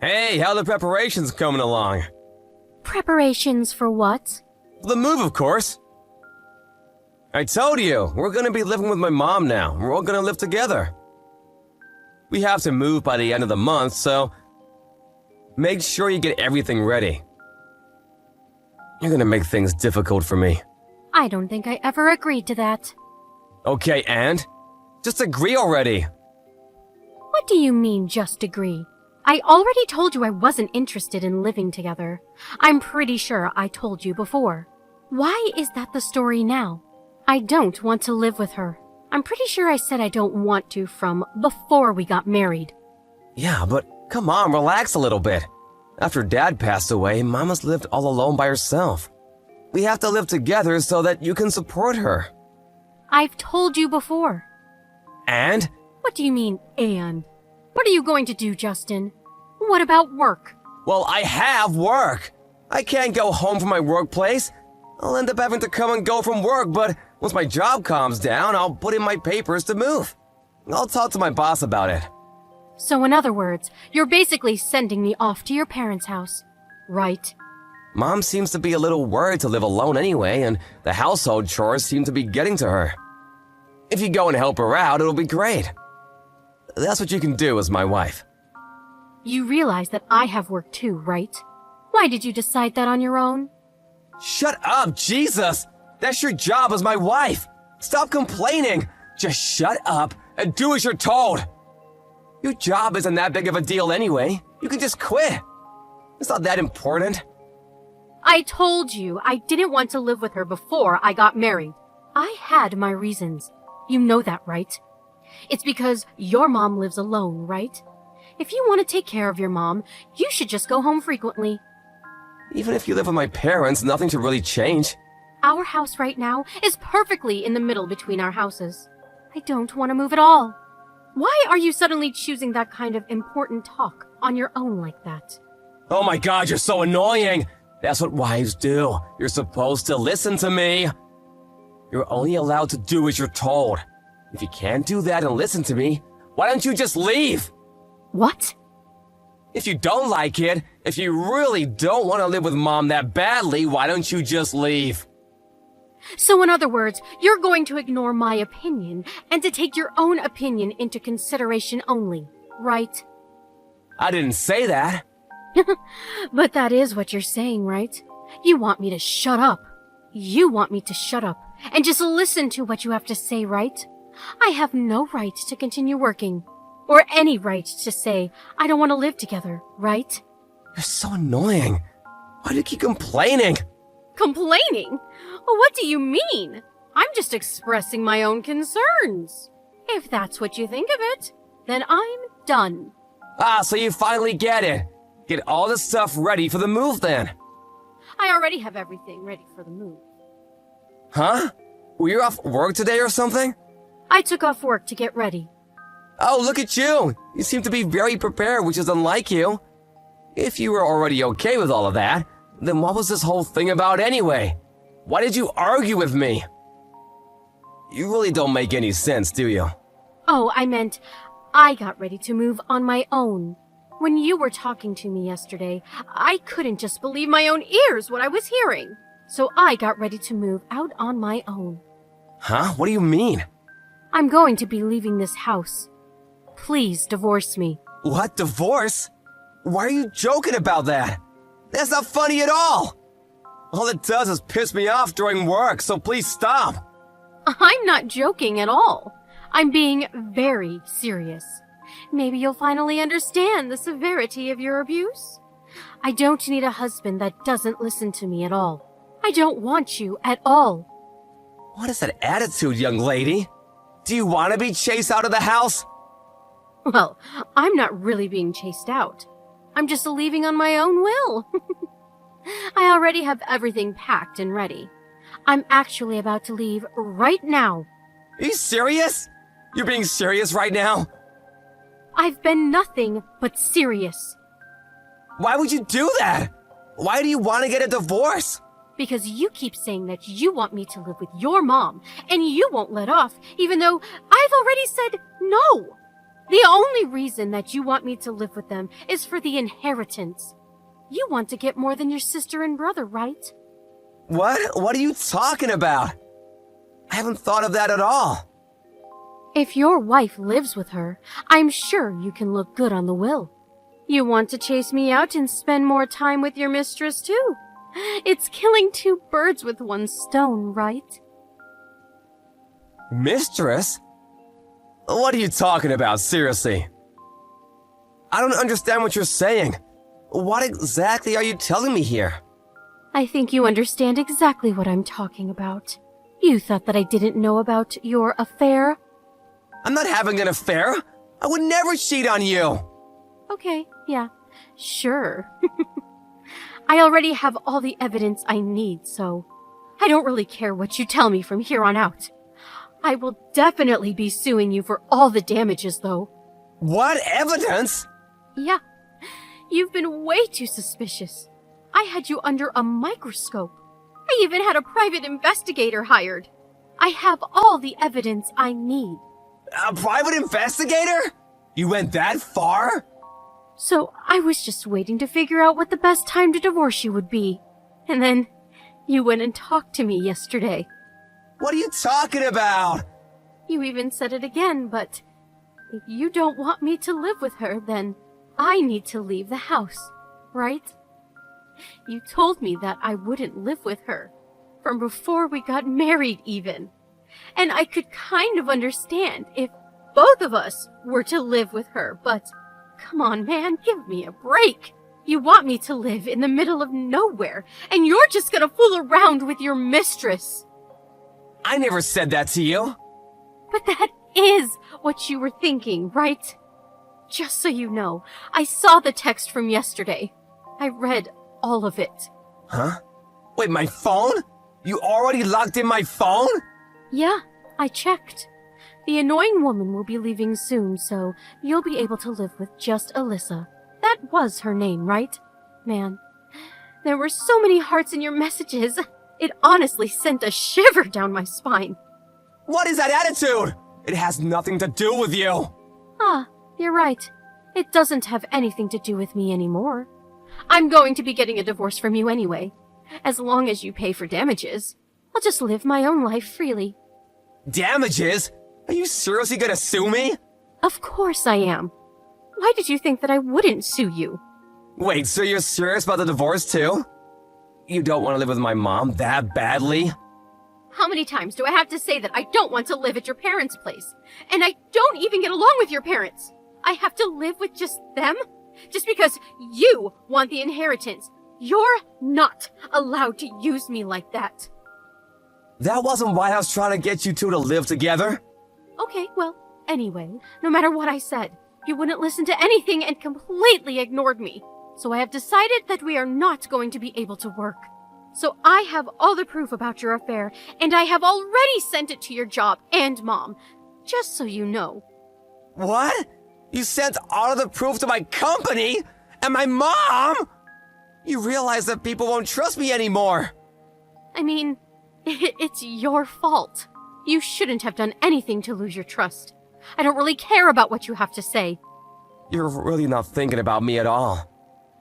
Hey, how the preparations coming along? Preparations for what? The move, of course. I told you, we're gonna be living with my mom now. We're all gonna live together. We have to move by the end of the month, so make sure you get everything ready. You're gonna make things difficult for me. I don't think I ever agreed to that. Okay, and? Just agree already. What do you mean, just agree? I already told you I wasn't interested in living together. I'm pretty sure I told you before. Why is that the story now? I don't want to live with her. I'm pretty sure I said I don't want to from before we got married. Yeah, but come on, relax a little bit. After Dad passed away, Mama's lived all alone by herself. We have to live together so that you can support her. I've told you before. And? What do you mean, and? What are you going to do, Justin? What about work? Well, I have work. I can't go home from my workplace. I'll end up having to come and go from work, but once my job calms down, I'll put in my papers to move. I'll talk to my boss about it. So in other words, you're basically sending me off to your parents' house, right? Mom seems to be a little worried to live alone anyway, and the household chores seem to be getting to her. If you go and help her out, it'll be great. That's what you can do as my wife. You realize that I have work too, right? Why did you decide that on your own? Shut up, Jesus! That's your job as my wife! Stop complaining! Just shut up and do as you're told! Your job isn't that big of a deal anyway. You can just quit. It's not that important. I told you I didn't want to live with her before I got married. I had my reasons. You know that, right? It's because your mom lives alone, right? If you want to take care of your mom, you should just go home frequently. Even if you live with my parents, nothing should really change. Our house right now is perfectly in the middle between our houses. I don't want to move at all. Why are you suddenly choosing that kind of important talk on your own like that? Oh my God, you're so annoying! That's what wives do. You're supposed to listen to me. You're only allowed to do as you're told. If you can't do that and listen to me, why don't you just leave? What? If you don't like it, if you really don't want to live with Mom that badly, why don't you just leave? So in other words, you're going to ignore my opinion and to take your own opinion into consideration only, right? I didn't say that. But that is what you're saying, right? You want me to shut up. You want me to shut up and just listen to what you have to say, right? I have no right to continue working, or any right to say I don't want to live together, right? You're so annoying. Why do you keep complaining? Complaining? What do you mean? I'm just expressing my own concerns. If that's what you think of it, then I'm done. Ah, so you finally get it. Get all the stuff ready for the move then. I already have everything ready for the move. Huh? Were you off work today or something? I took off work to get ready. Oh, look at you. You seem to be very prepared, which is unlike you. If you were already okay with all of that, then what was this whole thing about anyway? Why did you argue with me? You really don't make any sense, do you? Oh, I meant I got ready to move on my own. When you were talking to me yesterday, I couldn't just believe my own ears what I was hearing. So I got ready to move out on my own. Huh? What do you mean? I'm going to be leaving this house. Please divorce me. What? Divorce? Why are you joking about that? That's not funny at all. All it does is piss me off during work, so please stop. I'm not joking at all. I'm being very serious. Maybe you'll finally understand the severity of your abuse. I don't need a husband that doesn't listen to me at all. I don't want you at all. What is that attitude, young lady? Do you want to be chased out of the house? Well, I'm not really being chased out. I'm just leaving on my own will. I already have everything packed and ready. I'm actually about to leave right now. Are you serious? You're being serious right now? I've been nothing but serious. Why would you do that? Why do you want to get a divorce? Because you keep saying that you want me to live with your mom, and you won't let off, even though I've already said no. The only reason that you want me to live with them is for the inheritance. You want to get more than your sister and brother, right? What? What are you talking about? I haven't thought of that at all. If your wife lives with her, I'm sure you can look good on the will. You want to chase me out and spend more time with your mistress too. It's killing two birds with one stone, right? Mistress? What are you talking about, seriously? I don't understand what you're saying. What exactly are you telling me here? I think you understand exactly what I'm talking about. You thought that I didn't know about your affair? I'm not having an affair. I would never cheat on you. Okay, yeah, sure. I already have all the evidence I need, so I don't really care what you tell me from here on out. I will definitely be suing you for all the damages, though. What evidence? Yeah, you've been way too suspicious. I had you under a microscope. I even had a private investigator hired. I have all the evidence I need. A private investigator? You went that far? So I was just waiting to figure out what the best time to divorce you would be. And then you went and talked to me yesterday. What are you talking about? You even said it again, but if you don't want me to live with her, then I need to leave the house, right? You told me that I wouldn't live with her, from before we got married even. And I could kind of understand if both of us were to live with her, but come on, man, give me a break. You want me to live in the middle of nowhere, and you're just gonna fool around with your mistress. I never said that to you. But that is what you were thinking, right? Just so you know, I saw the text from yesterday. I read all of it. Huh? Wait, my phone? You already locked in my phone? Yeah, I checked. The annoying woman will be leaving soon, so you'll be able to live with just Alyssa. That was her name, right? Man, there were so many hearts in your messages. It honestly sent a shiver down my spine. What is that attitude? It has nothing to do with you. Ah, you're right. It doesn't have anything to do with me anymore. I'm going to be getting a divorce from you anyway. As long as you pay for damages, I'll just live my own life freely. Damages? Are you seriously gonna sue me? Of course I am. Why did you think that I wouldn't sue you? Wait, so you're serious about the divorce too? You don't want to live with my mom that badly? How many times do I have to say that I don't want to live at your parents' place? And I don't even get along with your parents. I have to live with just them? Just because you want the inheritance. You're not allowed to use me like that. That wasn't why I was trying to get you two to live together. Okay, well, anyway, no matter what I said, you wouldn't listen to anything and completely ignored me. So I have decided that we are not going to be able to work. So I have all the proof about your affair, and I have already sent it to your job and Mom, just so you know. What? You sent all of the proof to my company? And my mom? You realize that people won't trust me anymore. I mean, it's your fault. You shouldn't have done anything to lose your trust. I don't really care about what you have to say. You're really not thinking about me at all.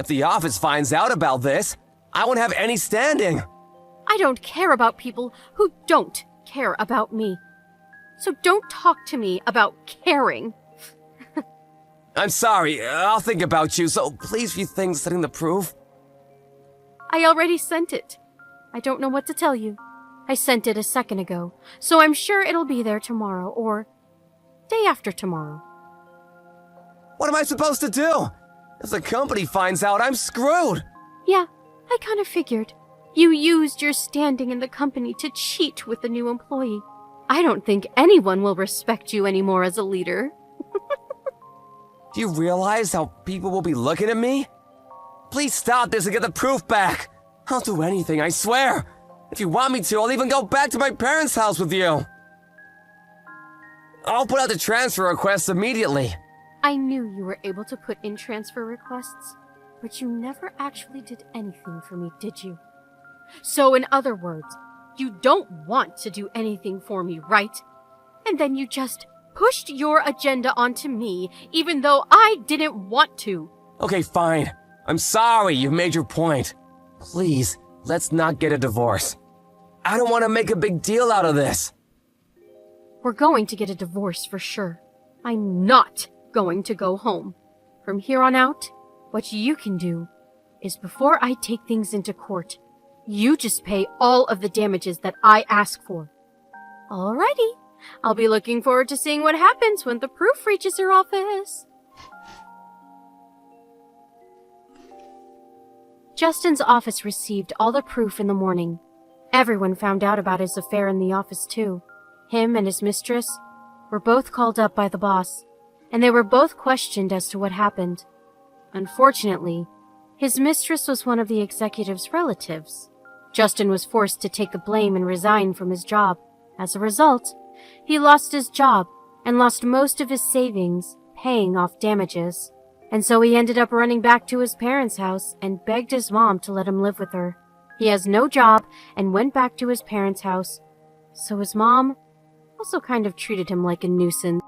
If the office finds out about this, I won't have any standing. I don't care about people who don't care about me. So don't talk to me about caring. I'm sorry, I'll think about you, so please rethink sending the proof. I already sent it. I don't know what to tell you. I sent it a second ago, so I'm sure it'll be there tomorrow or day after tomorrow. What am I supposed to do? If the company finds out, I'm screwed. Yeah, I kind of figured. You used your standing in the company to cheat with the new employee. I don't think anyone will respect you anymore as a leader. Do you realize how people will be looking at me? Please stop this and get the proof back. I'll do anything, I swear. If you want me to, I'll even go back to my parents' house with you. I'll put out the transfer request immediately. I knew you were able to put in transfer requests, but you never actually did anything for me, did you? So in other words, you don't want to do anything for me, right? And then you just pushed your agenda onto me even though I didn't want to. Okay, fine. I'm sorry you've made your point. Please, let's not get a divorce. I don't want to make a big deal out of this. We're going to get a divorce for sure. I'm not going to go home. From here on out, what you can do is before I take things into court, you just pay all of the damages that I ask for. Alrighty. I'll be looking forward to seeing what happens when the proof reaches your office. Justin's office received all the proof in the morning. Everyone found out about his affair in the office too. Him and his mistress were both called up by the boss, and they were both questioned as to what happened. Unfortunately, his mistress was one of the executive's relatives. Justin was forced to take the blame and resign from his job. As a result, he lost his job and lost most of his savings paying off damages. And so he ended up running back to his parents' house and begged his mom to let him live with her. He has no job and went back to his parents' house. So his mom also kind of treated him like a nuisance.